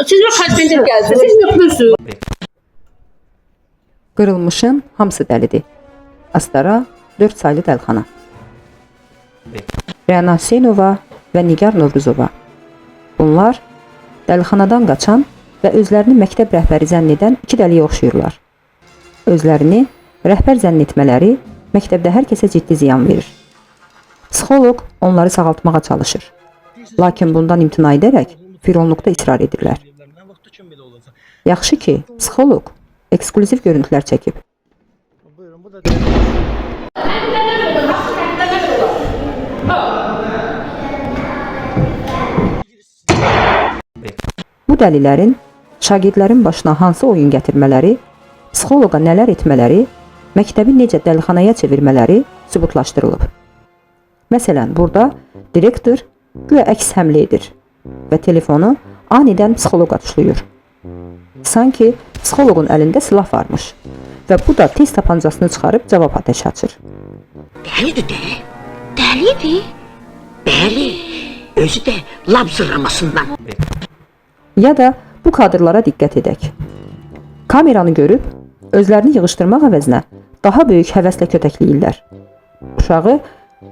siz mi xərcbində gəldiniz? Siz yoxdursunuz. Qırılmışın hamısı dəlidir. Astara 4 saylı dəlxana. Rəna Hüseynova və Nigar Novruzova. Bunlar dəlxanadan qaçan və özlərini məktəb rəhbəri zənn edən iki dəliyə oxşayırlar. Özlərini rəhbər zənn etmələri məktəbdə hər kəsə ciddi ziyan verir. Psixoloq onları sağaltmağa çalışır. Lakin bundan imtina edərək fironluqda israr edirlər. Yaxşı ki, psixoloq eksklüziv görüntülər çəkib. Bu dəlilərin şagirdlərin başına hansı oyun gətirmələri, psixoloqa nələr etmələri, məktəbi necə dəlixanaya çevirmələri sübutlaşdırılıb. Məsələn, burada direktor güya əks həmlə edir və telefonu anidən psixoloqa tuşlayır. Sanki psixoloqun əlində silah varmış və bu da tez tapancasını çıxarıb cavab atəşi açır. Dəlidir də, dəlidir. Bəli, özü də lab zırlamasından. Ya da bu kadrlara diqqət edək. Kameranı görüb, özlərini yığışdırmaq əvəzinə daha böyük həvəslə kötəkləyirlər. Uşağı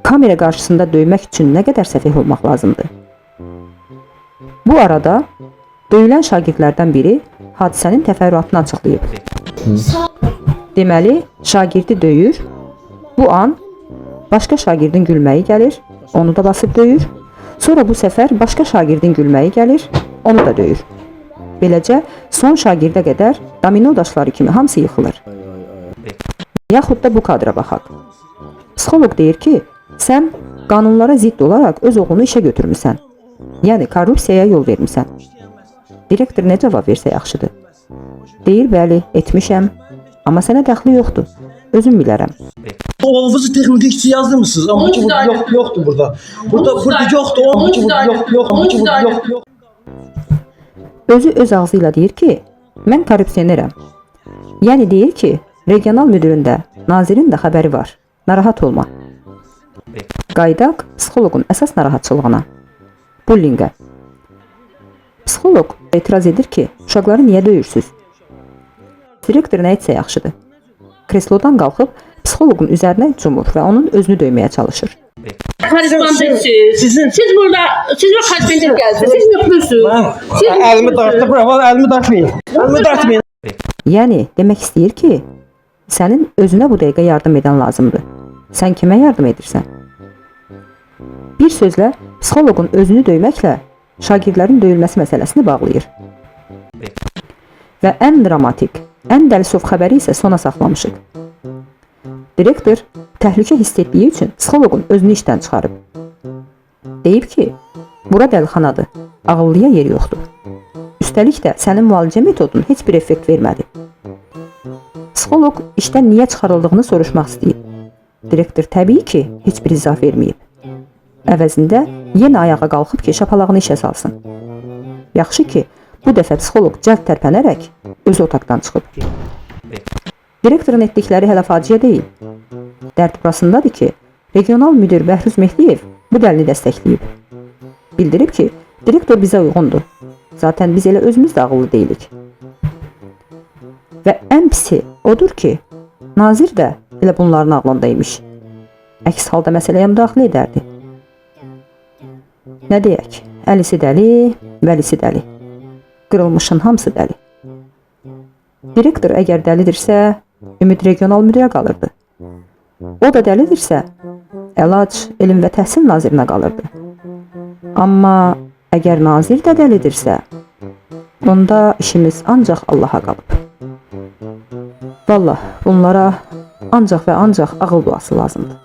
kamera qarşısında döymək üçün nə qədər səfeh olmaq lazımdır. Bu arada döyülən şagirdlərdən biri hadisənin təfərrüatını açıqlayıb. Deməli, şagirdi döyür, bu an başqa şagirdin gülməyi gəlir, onu da basıb döyür. Sonra bu səfər başqa şagirdin gülməyi gəlir, onu da döyür. Beləcə, son şagirdə qədər domino daşları kimi hamısı yıxılır. Yaxud da bu kadra baxaq. Psixoloq deyir ki, sən qanunlara zidd olaraq öz oğlunu işə götürmüsən. Yəni, korrupsiyaya yol vermisən. Direktor nə cavab versə yaxşıdır? Deyir, bəli, etmişəm, amma sənə dəxli yoxdur. Özüm bilərəm. Oğlunuzu texnik yazdırmısınız ama bu yoktu burada. Burada yoktu, yoktu. Özü öz ağzı ilə deyir ki, mən korrupsionerəm. Yəni deyir ki, regional müdüründə, nazirin də xəbəri var. Narahat olma. Qaydaq psixoloqun əsas narahatçılığına. Bullingə. Psixoloq etiraz edir ki, uşaqları niyə döyürsüz? Direktor nə etsə yaxşıdır? Kreslodan qalxıb psixoloqun üzərinə cumur və onun özünü döyməyə çalışır. Siz burada, siz mi xərcbində gəldiniz? Siz yoxdursunuz. Elimi dartmayın. Yəni, demək istəyir ki, sənin özünə bu dəqiqə yardım edən lazımdır. Sən kimə yardım edirsən? Bir sözlə, psixoloqun özünü döyməklə şagirdlərin döyülməsi məsələsini bağlayır. Və ən dramatik, ən dəlisov xəbəri isə sona saxlamışıq. Direktor təhlükə hiss etdiyi üçün psixoloqun özünü işdən çıxarıb. Deyib ki, bura dəlixanadır, ağıllıya yer yoxdur. Üstəlik də sənin müalicə metodun heç bir effekt vermədi. Psixoloq işdən niyə çıxarıldığını soruşmaq istəyib. Direktor təbii ki, heç bir izah verməyib. Əvəzində yenə ayağa qalxıb ki, şapalağını işə salsın. Yaxşı ki, bu dəfə psixoloq cəld tərpənərək öz otaqdan çıxıb. Direktorun etdikləri hələ faciə deyil. Dərd burasındadır ki, regional müdir Bəhruz Mehdiyev bu dəlini dəstəkləyib. Bildirib ki, direktor bizə uyğundur. Zaten biz elə özümüz də ağıllı deyilik. Və ən pisi odur ki, nazir də elə bunların ağlındaymış. Əks halda məsələyə müdaxilə edərdi. Nə deyək? Əlisi dəli, vəlisi dəli. Qırılmışın hamısı dəli. Direktor əgər dəlidirsə, ümid regional müdirə qalırdı. O da dəlidirsə, əlac, elm və təhsil nazirinə qalırdı. Amma əgər nazir də dəlidirsə, onda işimiz ancaq Allaha qalıb. Vallah, bunlara ancaq və ancaq ağıl duası lazımdır.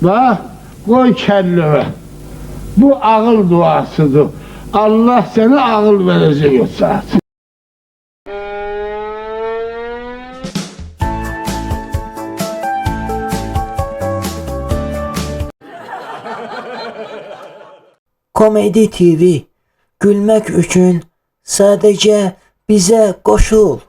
Bax, qoy kəllövə. Bu ağıl duasıdır. Allah sənə ağıl verəcək o saat. Komedi TV gülmək üçün sadəcə bizə qoşul.